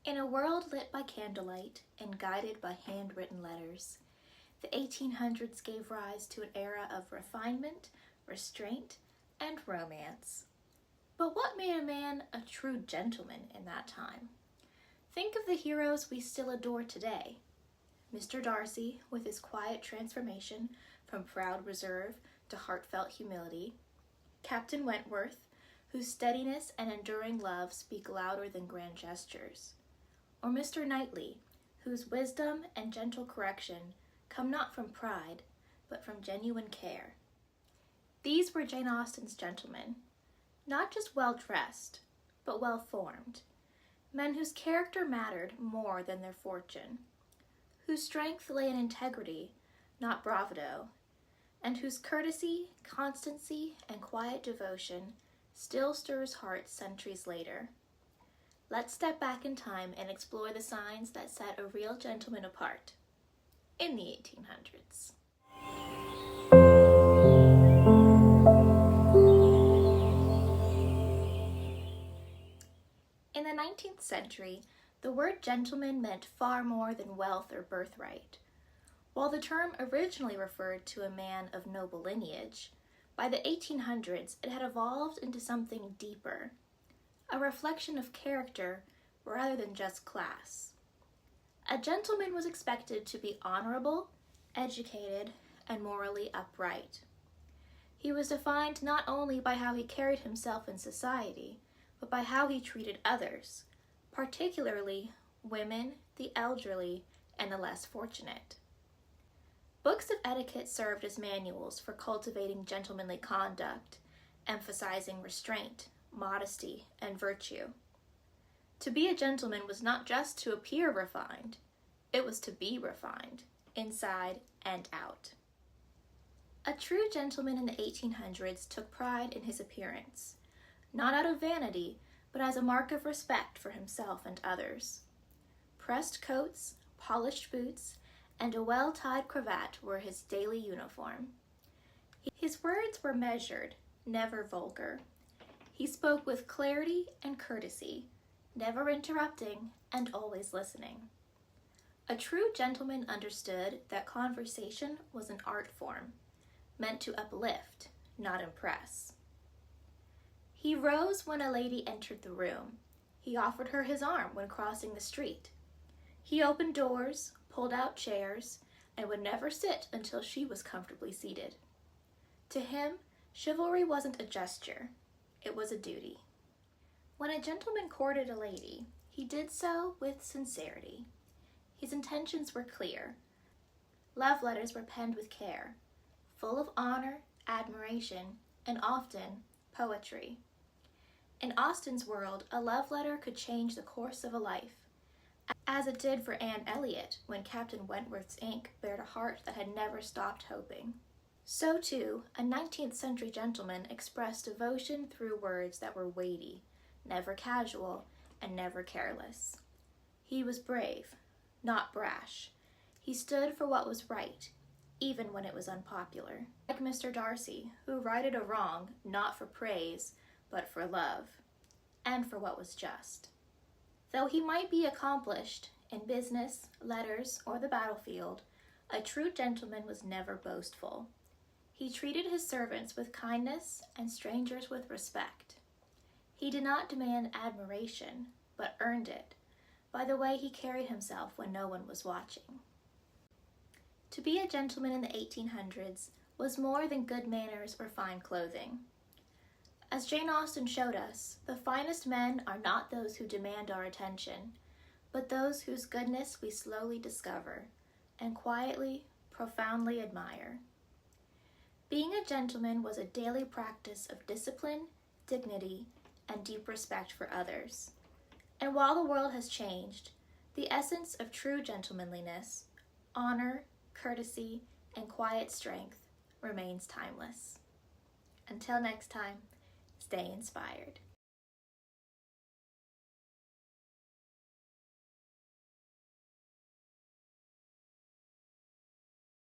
In a world lit by candlelight and guided by handwritten letters, the 1800s gave rise to an era of refinement, restraint, and romance. But what made a man a true gentleman in that time? Think of the heroes we still adore today. Mr. Darcy, with his quiet transformation from proud reserve to heartfelt humility. Captain Wentworth, whose steadiness and enduring love speak louder than grand gestures. Or Mr. Knightley, whose wisdom and gentle correction come not from pride, but from genuine care. These were Jane Austen's gentlemen, not just well-dressed, but well-formed, men whose character mattered more than their fortune, whose strength lay in integrity, not bravado, and whose courtesy, constancy, and quiet devotion still stirs hearts centuries later. Let's step back in time and explore the signs that set a real gentleman apart in the 1800s. In the 19th century, the word gentleman meant far more than wealth or birthright. While the term originally referred to a man of noble lineage, by the 1800s it had evolved into something deeper, a reflection of character rather than just class. A gentleman was expected to be honorable, educated, and morally upright. He was defined not only by how he carried himself in society, but by how he treated others, particularly women, the elderly, and the less fortunate. Books of etiquette served as manuals for cultivating gentlemanly conduct, emphasizing restraint, modesty, and virtue. To be a gentleman was not just to appear refined, it was to be refined, inside and out. A true gentleman in the 1800s took pride in his appearance, not out of vanity, but as a mark of respect for himself and others. Pressed coats, polished boots, and a well-tied cravat were his daily uniform. His words were measured, never vulgar. He spoke with clarity and courtesy, never interrupting and always listening. A true gentleman understood that conversation was an art form, meant to uplift, not impress. He rose when a lady entered the room. He offered her his arm when crossing the street. He opened doors, pulled out chairs, and would never sit until she was comfortably seated. To him, chivalry wasn't a gesture, it was a duty. When a gentleman courted a lady, he did so with sincerity. His intentions were clear. Love letters were penned with care, full of honor, admiration, and often poetry. In Austen's world, a love letter could change the course of a life, as it did for Anne Elliot when Captain Wentworth's ink bared a heart that had never stopped hoping. So too, a 19th century gentleman expressed devotion through words that were weighty, never casual, and never careless. He was brave, not brash. He stood for what was right, even when it was unpopular. Like Mr. Darcy, who righted a wrong not for praise, but for love, and for what was just. Though he might be accomplished in business, letters, or the battlefield, a true gentleman was never boastful. He treated his servants with kindness and strangers with respect. He did not demand admiration, but earned it by the way he carried himself when no one was watching. To be a gentleman in the 1800s was more than good manners or fine clothing. As Jane Austen showed us, the finest men are not those who demand our attention, but those whose goodness we slowly discover and quietly, profoundly admire. Being a gentleman was a daily practice of discipline, dignity, and deep respect for others. And while the world has changed, the essence of true gentlemanliness, honor, courtesy, and quiet strength remains timeless. Until next time, stay inspired.